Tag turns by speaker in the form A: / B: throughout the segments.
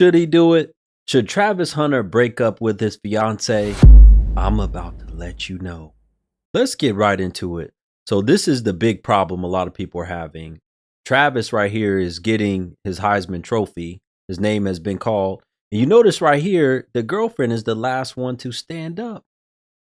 A: Should he do it? Should Travis Hunter break up with his fiance? I'm about to let you know. Let's get right into it. So this is the big problem a lot of people are having. Travis right here is getting his Heisman Trophy. His name has been called. And you notice right here, the girlfriend is the last one to stand up.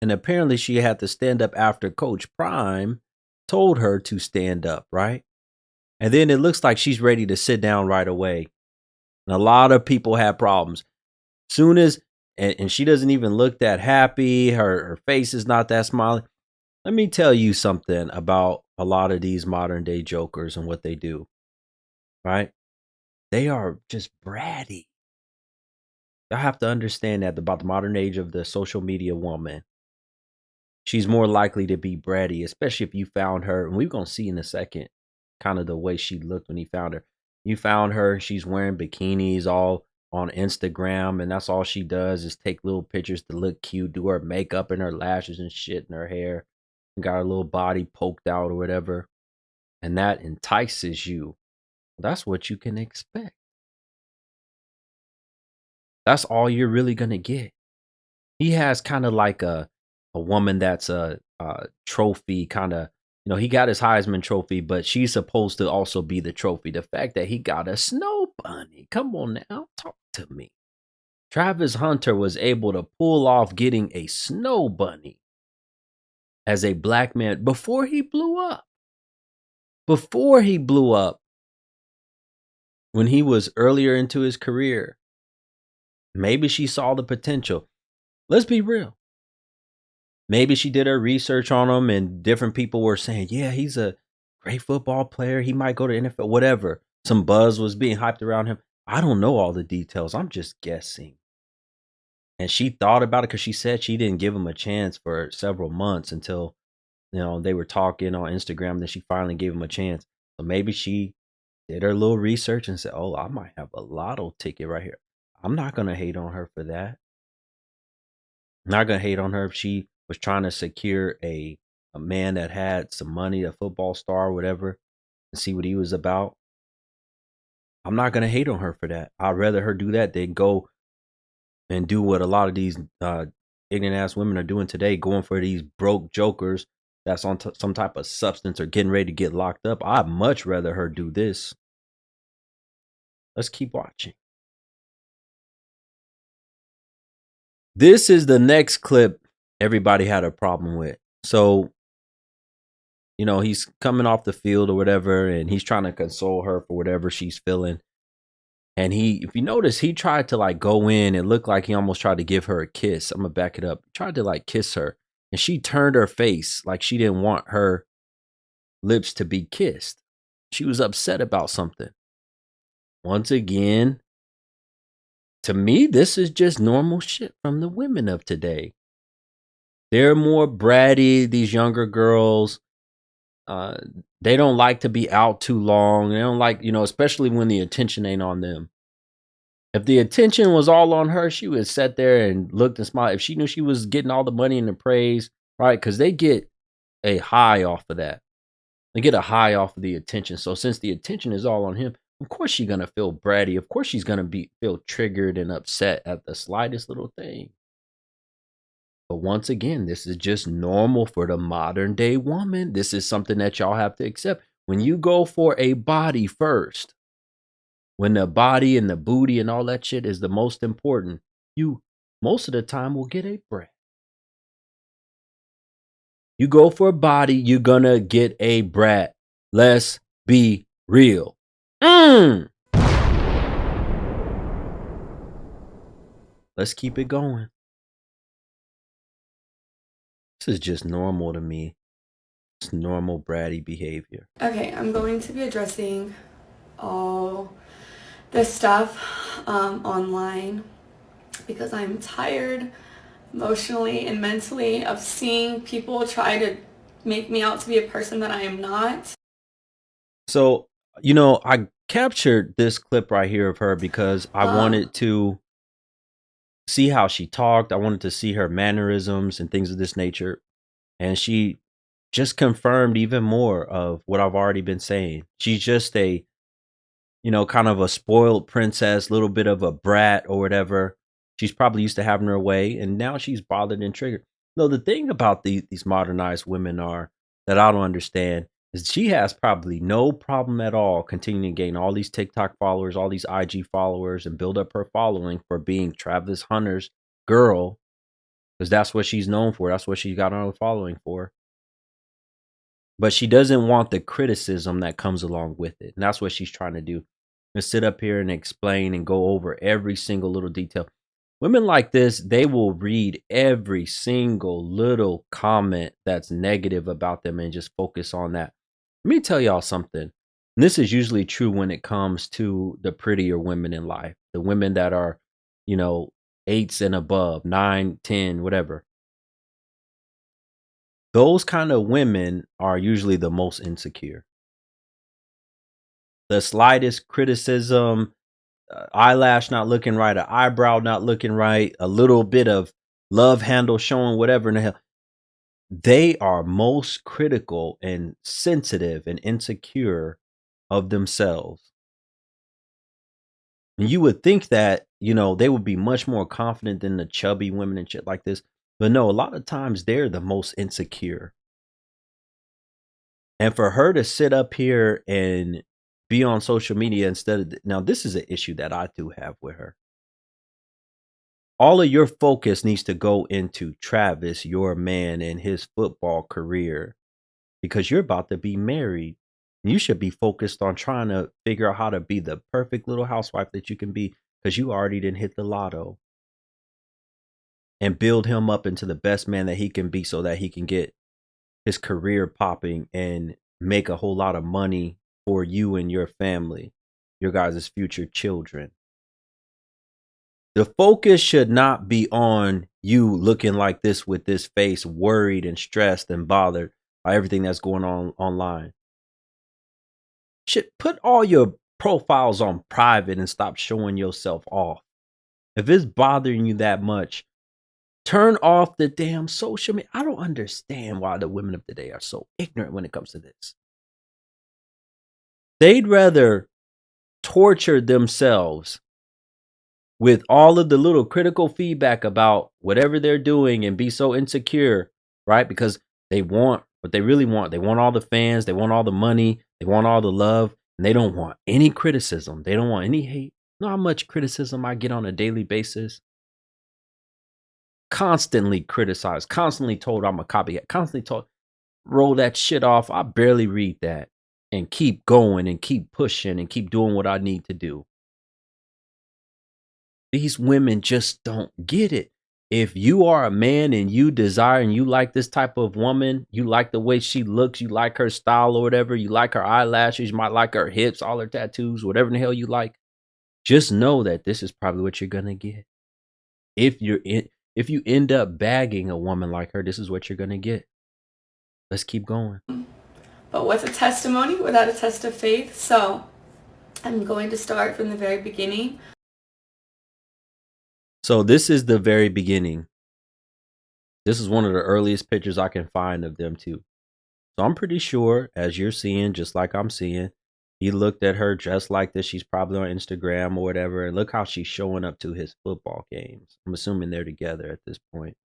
A: And apparently she had to stand up after Coach Prime told her to stand up, right? And then it looks like she's ready to sit down right away. And a lot of people have problems. Soon as and she doesn't even look that happy, her face is not that smiling. Let me tell you something about a lot of these modern day jokers and what they do, right? They are just bratty. Y'all have to understand that about the modern age of the social media woman. She's more likely to be bratty, especially if you found her. And we're going to see in a second kind of the way she looked when he found her. You found her, she's wearing bikinis all on Instagram, and that's all she does is take little pictures to look cute, do her makeup and her lashes and shit and her hair, and got her little body poked out or whatever. And that entices you. That's what you can expect. That's all you're really going to get. He has kind of like a woman that's a trophy kind of, he got his Heisman Trophy, but she's supposed to also be the trophy. The fact that he got a snow bunny. Come on now, talk to me. Travis Hunter was able to pull off getting a snow bunny as a black man before he blew up. Before he blew up, when he was earlier into his career, maybe she saw the potential. Let's be real. Maybe she did her research on him and different people were saying, yeah, he's a great football player. He might go to NFL, whatever. Some buzz was being hyped around him. I don't know all the details. I'm just guessing. And she thought about it because she said she didn't give him a chance for several months until, they were talking on Instagram. Then she finally gave him a chance. So maybe she did her little research and said, oh, I might have a lotto ticket right here. I'm not going to hate on her for that. I'm not going to hate on her if she was trying to secure a man that had some money, a football star or whatever, and see what he was about. I'm not going to hate on her for that. I'd rather her do that than go and do what a lot of these ignorant ass women are doing today, going for these broke jokers that's on some type of substance or getting ready to get locked up. I'd much rather her do this. Let's keep watching. This is the next clip everybody had a problem with. So, he's coming off the field or whatever, and he's trying to console her for whatever she's feeling. And if you notice, he tried to like go in and look like he almost tried to give her a kiss. I'm gonna back it up. He tried to like kiss her, and she turned her face like she didn't want her lips to be kissed. She was upset about something. Once again, to me, this is just normal shit from the women of today. They're more bratty, these younger girls. They don't like to be out too long. They don't like, especially when the attention ain't on them. If the attention was all on her, she would sit there and look and smile. If she knew she was getting all the money and the praise, right? Because they get a high off of that. They get a high off of the attention. So since the attention is all on him, of course she's gonna feel bratty. Of course she's gonna feel triggered and upset at the slightest little thing. But once again, this is just normal for the modern day woman. This is something that y'all have to accept. When you go for a body first, when the body and the booty and all that shit is the most important, you most of the time will get a brat. You go for a body, you're gonna get a brat. Let's be real. Let's keep it going. This is just normal to me. It's normal bratty behavior.
B: Okay, I'm going to be addressing all this stuff online because I'm tired emotionally and mentally of seeing people try to make me out to be a person that I am not.
A: So, I captured this clip right here of her because I wanted to see how she talked. I wanted to see her mannerisms and things of this nature. And she just confirmed even more of what I've already been saying. She's just kind of a spoiled princess, little bit of a brat or whatever. She's probably used to having her way, and now she's bothered and triggered. No, the thing about these modernized women are that I don't understand is she has probably no problem at all continuing to gain all these TikTok followers, all these IG followers, and build up her following for being Travis Hunter's girl, because that's what she's known for. That's what she got on her following for. But she doesn't want the criticism that comes along with it. And that's what she's trying to do. And sit up here and explain and go over every single little detail. Women like this, they will read every single little comment that's negative about them and just focus on that. Let me tell y'all something. And this is usually true when it comes to the prettier women in life, the women that are, you know, eights and above, 9, 10, whatever. Those kind of women are usually the most insecure. The slightest criticism, eyelash not looking right, an eyebrow not looking right, a little bit of love handle showing, whatever in the hell, they are most critical and sensitive and insecure of themselves. And you would think that, they would be much more confident than the chubby women and shit like this. But no, a lot of times they're the most insecure. And for her to sit up here and be on social media instead of now, this is an issue that I do have with her. All of your focus needs to go into Travis, your man, and his football career because you're about to be married. You should be focused on trying to figure out how to be the perfect little housewife that you can be because you already didn't hit the lotto and build him up into the best man that he can be so that he can get his career popping and make a whole lot of money for you and your family, your guys' future children. The focus should not be on you looking like this with this face, worried and stressed and bothered by everything that's going on online. Should put all your profiles on private and stop showing yourself off. If it's bothering you that much, turn off the damn social media. I don't understand why the women of today are so ignorant when it comes to this. They'd rather torture themselves with all of the little critical feedback about whatever they're doing and be so insecure, right? Because they want what they really want. They want all the fans, they want all the money, they want all the love, and they don't want any criticism. They don't want any hate. You know how much criticism I get on a daily basis? Constantly criticized, constantly told I'm a copycat, constantly told, roll that shit off. I barely read that and keep going and keep pushing and keep doing what I need to do. These women just don't get it. If you are a man and you desire and you like this type of woman, you like the way she looks, you like her style or whatever, you like her eyelashes, you might like her hips, all her tattoos, whatever in the hell you like, just know that this is probably what you're gonna get. If you end up bagging a woman like her, this is what you're gonna get. Let's keep going.
B: But what's a testimony without a test of faith? So I'm going to start from the very beginning.
A: So this is the very beginning. This is one of the earliest pictures I can find of them too. So I'm pretty sure, as you're seeing, just like I'm seeing, he looked at her just like this. She's probably on Instagram or whatever. And look how she's showing up to his football games. I'm assuming they're together at this point.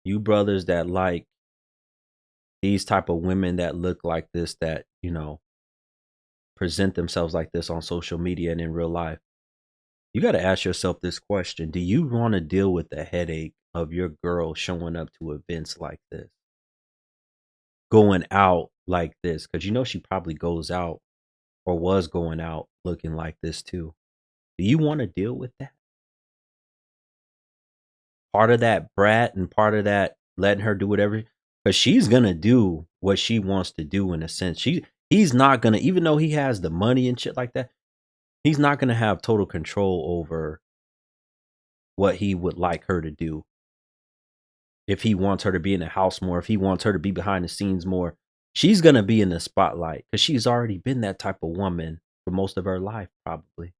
A: You brothers that like these type of women that look like this, that, present themselves like this on social media and in real life, you got to ask yourself this question. Do you want to deal with the headache of your girl showing up to events like this? Going out like this? Because she probably goes out or was going out looking like this too. Do you want to deal with that? Part of that brat and part of that letting her do whatever, because she's gonna do what she wants to do in a sense. He's not gonna, even though he has the money and shit like that, he's not gonna have total control over what he would like her to do. If he wants her to be in the house more, if he wants her to be behind the scenes more, she's gonna be in the spotlight because she's already been that type of woman for most of her life, probably.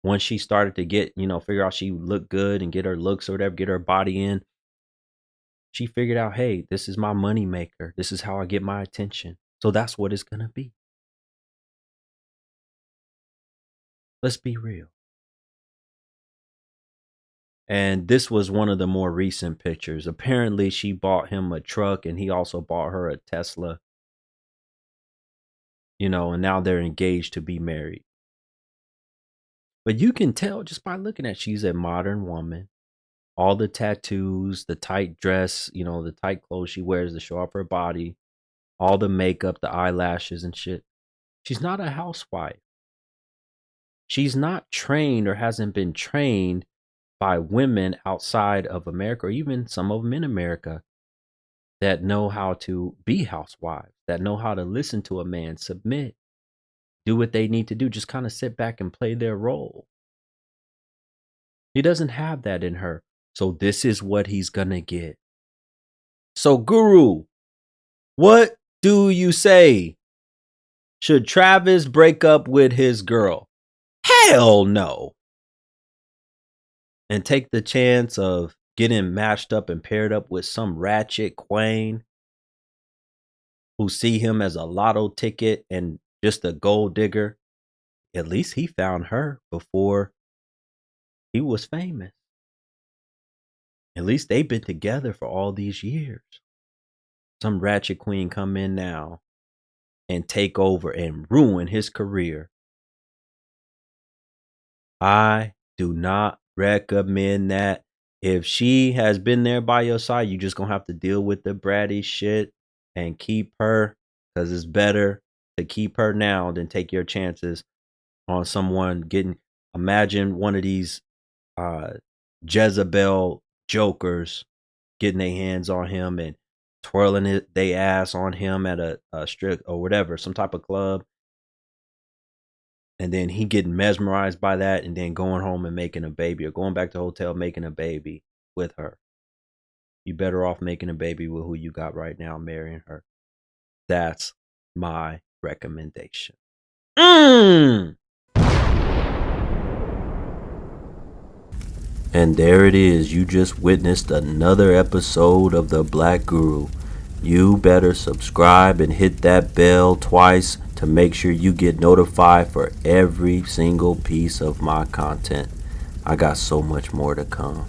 A: Once she started to get, figure out she looked good and get her looks or whatever, get her body in, she figured out, hey, this is my money maker. This is how I get my attention. So that's what it's going to be. Let's be real. And this was one of the more recent pictures. Apparently, she bought him a truck and he also bought her a Tesla, and now they're engaged to be married. But you can tell just by looking at she's a modern woman. All the tattoos, the tight dress, the tight clothes she wears to show off her body, all the makeup, the eyelashes and shit. She's not a housewife. She's not trained or hasn't been trained by women outside of America, or even some of them in America, that know how to be housewives, that know how to listen to a man, submit, do what they need to do, just kind of sit back and play their role. He doesn't have that in her. So this is what he's gonna get. So, Guru, what do you say? Should Travis break up with his girl? Hell no. And take the chance of getting matched up and paired up with some ratchet queen who see him as a lotto ticket and just a gold digger. At least he found her before he was famous. At least they've been together for all these years. Some ratchet queen come in now and take over and ruin his career. I do not recommend that. If she has been there by your side, you just gonna have to deal with the bratty shit and keep her, because it's better to keep her now than take your chances on someone getting. Imagine one of these Jezebel jokers getting their hands on him and twirling they ass on him at a strip or whatever, some type of club, and then he getting mesmerized by that and then going home and making a baby, or going back to the hotel making a baby with her. You better off making a baby with who you got right now, marrying her. That's my recommendation. And there it is. You just witnessed another episode of the Black Guru. You better subscribe and hit that bell twice to make sure you get notified for every single piece of my content. I got so much more to come.